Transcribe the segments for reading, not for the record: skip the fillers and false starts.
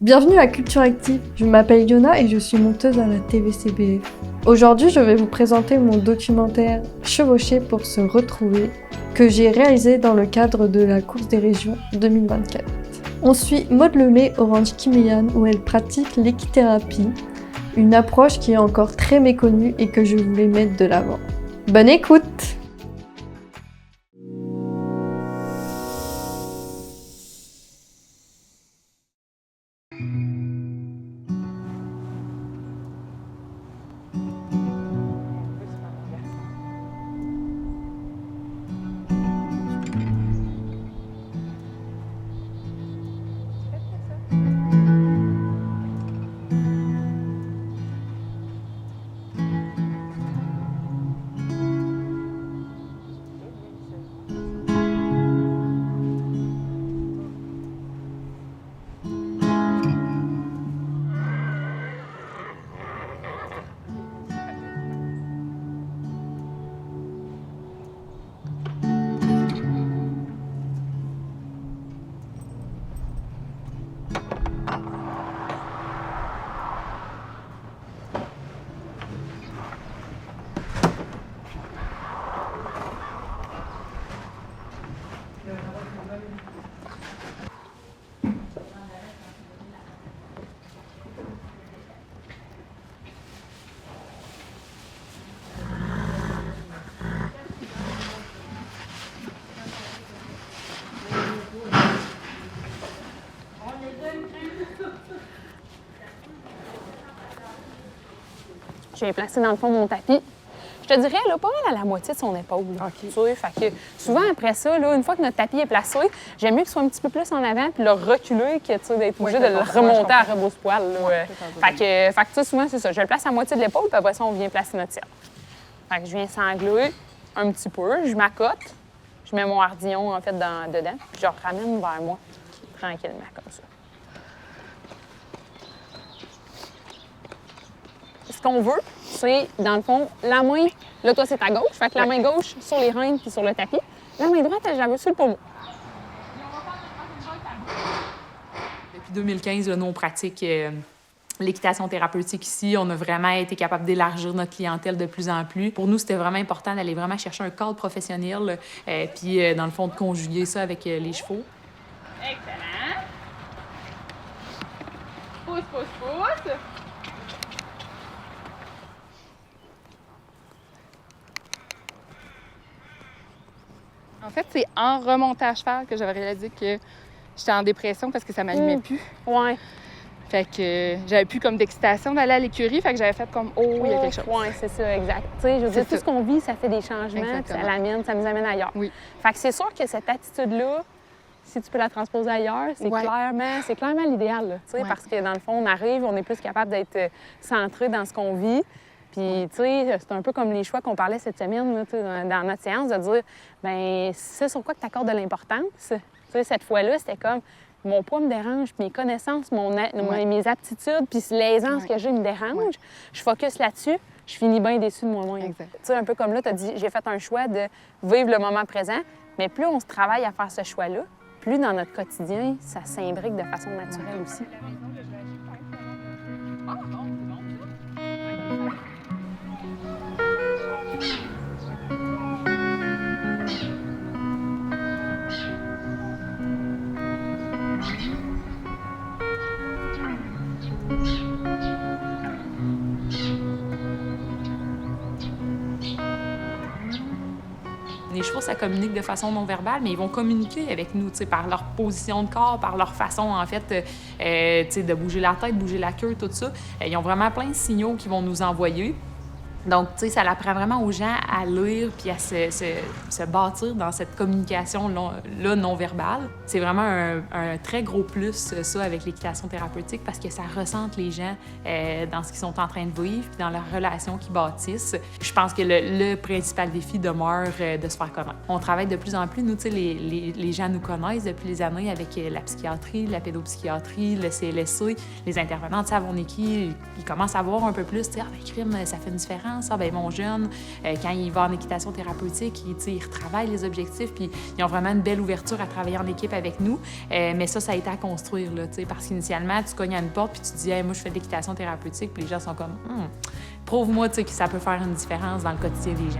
Bienvenue à Culture Active, je m'appelle Yona et je suis monteuse à la TVCBF. Aujourd'hui, je vais vous présenter mon documentaire Chevaucher pour se retrouver que j'ai réalisé dans le cadre de la course des régions 2024. On suit Maud Lemay Orange Kiméyan où elle pratique l'équithérapie, une approche qui est encore très méconnue et que je voulais mettre de l'avant. Bonne écoute! Je viens placer dans le fond mon tapis. Je te dirais, là, pas mal à la moitié de son épaule. Okay. Tu sais, fait que souvent, après ça, là, une fois que notre tapis est placé, j'aime mieux qu'il soit un petit peu plus en avant puis le reculer que d'être obligé de le remonter à rebrousse-poil. Fait que tu sais, souvent, c'est ça. Je le place à moitié de l'épaule puis après ça, on vient placer notre ciel. Fait que je viens s'engluer un petit peu, je m'accote, je mets mon hardillon, en fait, dedans, puis je le ramène vers moi, tranquillement, comme ça. Ce qu'on veut, c'est, dans le fond, la main, là, toi, c'est ta gauche, fait que la main gauche sur les rênes puis sur le tapis. La main droite, je la veux sur le pommeau. Depuis 2015, là, nous, on pratique l'équitation thérapeutique ici. On a vraiment été capable d'élargir notre clientèle de plus en plus. Pour nous, c'était vraiment important d'aller vraiment chercher un cadre professionnel, puis, dans le fond, de conjuguer ça avec les chevaux. Excellent. Pousse, pousse, pousse. En fait, c'est en remontant à cheval que j'avais réalisé que j'étais en dépression parce que ça m'allumait plus. Ouais. Fait que j'avais plus comme d'excitation d'aller à l'écurie, fait que j'avais fait comme « Oh, il y a quelque chose ». Oui, c'est ça, exact. Tu sais, je veux dire, tout ce qu'on vit, ça fait des changements, puis ça nous amène ailleurs. Oui. Fait que c'est sûr que cette attitude-là, si tu peux la transposer ailleurs, c'est clairement l'idéal, tu sais, parce que dans le fond, on arrive, on est plus capable d'être centré dans ce qu'on vit. Puis, tu sais, c'est un peu comme les choix qu'on parlait cette semaine, là, dans notre séance, de dire, bien, c'est sur quoi que tu accordes de l'importance. Tu sais, cette fois-là, c'était comme, mon poids me dérange, puis mes connaissances, mes aptitudes, puis l'aisance que j'ai me dérange. Je focus là-dessus, je finis bien déçue de moi-même. Tu sais, un peu comme là, tu as dit, j'ai fait un choix de vivre le moment présent, mais plus on se travaille à faire ce choix-là, plus dans notre quotidien, ça s'imbrique de façon naturelle aussi. Les chevaux, ça communique de façon non verbale, mais ils vont communiquer avec nous, par leur position de corps, par leur façon, en fait, de bouger la tête, bouger la queue, tout ça. Ils ont vraiment plein de signaux qu'ils vont nous envoyer. Donc, tu sais, ça apprend vraiment aux gens à lire puis à se bâtir dans cette communication-là non-verbale. C'est vraiment un très gros plus, ça, avec l'équitation thérapeutique, parce que ça ressente les gens dans ce qu'ils sont en train de vivre puis dans leurs relations qu'ils bâtissent. Je pense que le principal défi demeure de se faire connaître. On travaille de plus en plus, nous, tu sais, les gens nous connaissent depuis les années avec la psychiatrie, la pédopsychiatrie, le CLSC, les intervenants savent on est qui, ils commencent à voir un peu plus, tu sais, ah, ben, crime, ça fait une différence. différence. Ah, ben mon jeune, quand il va en équitation thérapeutique, il retravaille les objectifs, puis ils ont vraiment une belle ouverture à travailler en équipe avec nous. Mais ça a été à construire, là, parce qu'initialement, tu cognes à une porte, puis tu dis hey, « moi, je fais de l'équitation thérapeutique », puis les gens sont comme « prouve-moi que ça peut faire une différence dans le quotidien des gens ».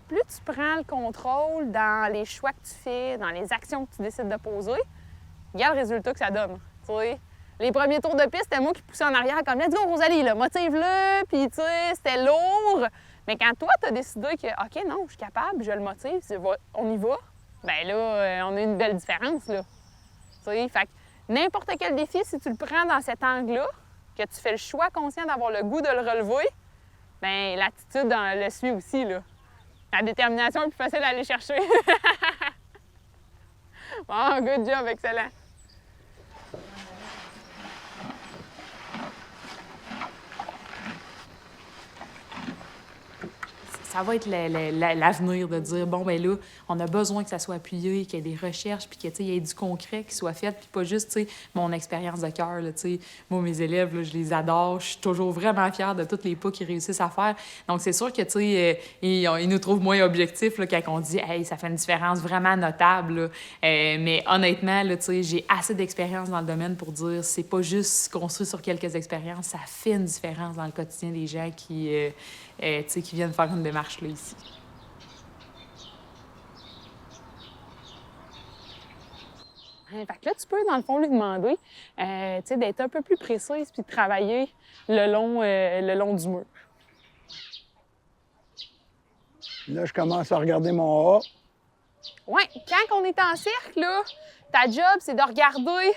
Plus tu prends le contrôle dans les choix que tu fais, dans les actions que tu décides de poser, regarde le résultat que ça donne. T'sais. Les premiers tours de piste, c'était moi qui poussais en arrière comme « Let's go, Rosalie, là, motive-le! » Puis, tu sais, c'était lourd. Mais quand toi, tu as décidé que « OK, non, je suis capable, je le motive, on y va », bien là, on a une belle différence, là. T'sais, fait que n'importe quel défi, si tu le prends dans cet angle-là, que tu fais le choix conscient d'avoir le goût de le relever, bien, l'attitude le suit aussi, là. La détermination est plus facile à aller chercher. Bon, good job, excellent. Ça va être l'avenir de dire, bon, ben là, on a besoin que ça soit appuyé, qu'il y ait des recherches, puis qu'il y ait du concret qui soit fait, puis pas juste, tu sais, mon expérience de cœur, tu sais. Moi, mes élèves, là, je les adore, je suis toujours vraiment fière de tous les pas qu'ils réussissent à faire. Donc, c'est sûr que, tu sais, ils nous trouvent moins objectifs, là, quand on dit, hey, ça fait une différence vraiment notable, là. Mais honnêtement, là, tu sais, j'ai assez d'expérience dans le domaine pour dire, c'est pas juste construit sur quelques expériences, ça fait une différence dans le quotidien des gens qui viennent faire une démarche là, ici. Fait que là, tu peux, dans le fond, lui demander d'être un peu plus précise puis de travailler le long du mur. Là, je commence à regarder mon A. Oui, quand on est en cercle, là, ta job, c'est de regarder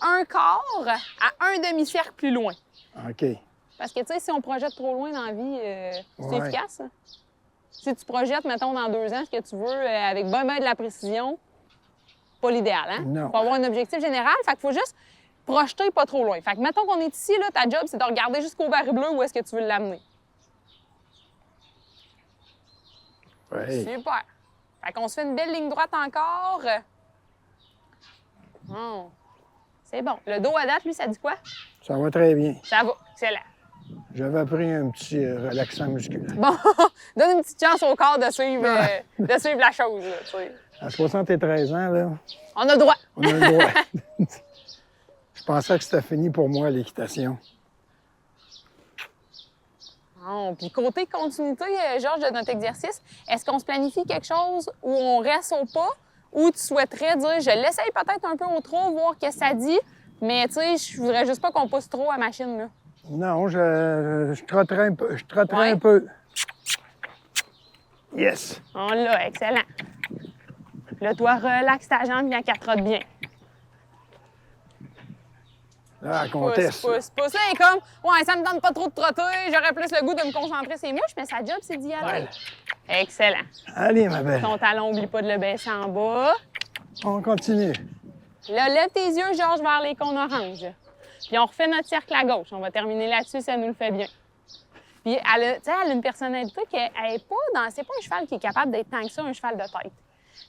un quart à un demi-cercle plus loin. OK. Parce que, tu sais, si on projette trop loin dans la vie, c'est Ouais. efficace. Hein? Si tu projettes, mettons, dans 2 ans, ce que tu veux, avec ben de la précision, pas l'idéal, hein? Non. Faut avoir un objectif général, fait qu'il faut juste projeter pas trop loin. Fait que, mettons qu'on est ici, là, ta job, c'est de regarder jusqu'au baril bleu où est-ce que tu veux l'amener. Oui. Super! Fait qu'on se fait une belle ligne droite encore. Oh. C'est bon. Le dos à date, lui, ça dit quoi? Ça va très bien. Ça va. Excellent. J'avais pris un petit relaxant musculaire. Bon, donne une petite chance au corps de suivre la chose, là, tu sais. À 73 ans, là, On a le droit. on a le droit. Je pensais que c'était fini pour moi, l'équitation. Bon, puis côté continuité, Georges, de notre exercice, est-ce qu'on se planifie quelque chose où on reste au pas ou tu souhaiterais dire, je l'essaye peut-être un peu au trop, voir ce que ça dit, mais tu sais, je voudrais juste pas qu'on pousse trop à la machine, là. Non, je trotterais un peu. Ouais. Un peu. Yes! On l'a, excellent. Là, toi, relaxe ta jambe bien qu'elle trotte bien. Là, elle Pousse, conteste. pousse. Là, elle est comme, ouais, ça me tente pas trop de trotter, j'aurais plus le goût de me concentrer sur les mouches, mais sa job, c'est d'y aller. Ouais. Excellent. Allez, ma belle. Ton talon, oublie pas de le baisser en bas. On continue. Là, lève tes yeux, Georges, vers les cônes oranges. Puis on refait notre cercle à gauche. On va terminer là-dessus, ça nous le fait bien. Puis elle a une personnalité qui est pas dans... C'est pas un cheval qui est capable d'être tant que ça, un cheval de tête.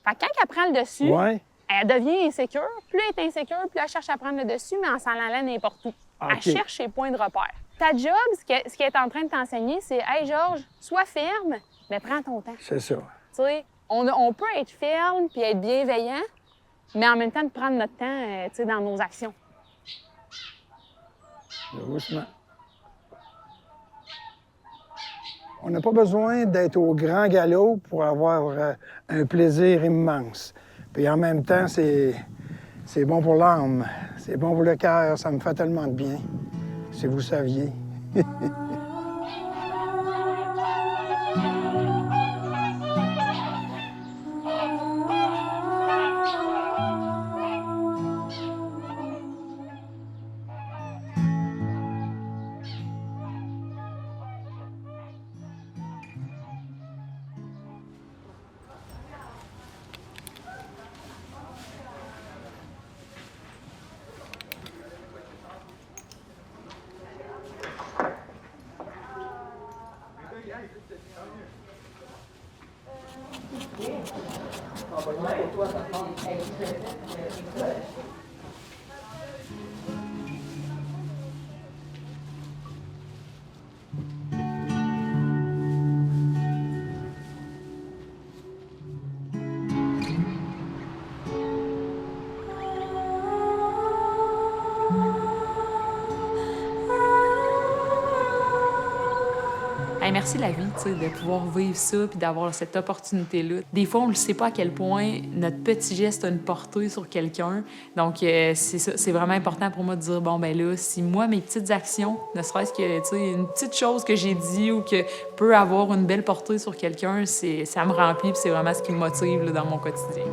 Fait que quand elle prend le dessus, Ouais. elle devient insécure. Plus elle est insécure, plus elle cherche à prendre le dessus, mais en s'en allant n'importe où. OK. Elle cherche ses points de repère. Ta job, ce qu'elle est en train de t'enseigner, c'est « Hey, Georges, sois ferme, mais prends ton temps. » C'est ça. Tu sais, on peut être ferme puis être bienveillant, mais en même temps de prendre notre temps, tu sais, dans nos actions. Doucement. On n'a pas besoin d'être au grand galop pour avoir un plaisir immense. Puis en même temps, c'est bon pour l'âme, c'est bon pour le cœur, ça me fait tellement de bien, si vous saviez. Hey, merci la vie, tu sais, de pouvoir vivre ça puis d'avoir cette opportunité-là. Des fois, on ne sait pas à quel point notre petit geste a une portée sur quelqu'un. Donc, c'est ça, c'est vraiment important pour moi de dire, bon, ben là, si moi, mes petites actions, ne serait-ce que, tu sais, une petite chose que j'ai dit ou que peut avoir une belle portée sur quelqu'un, ça me remplit puis c'est vraiment ce qui me motive là, dans mon quotidien.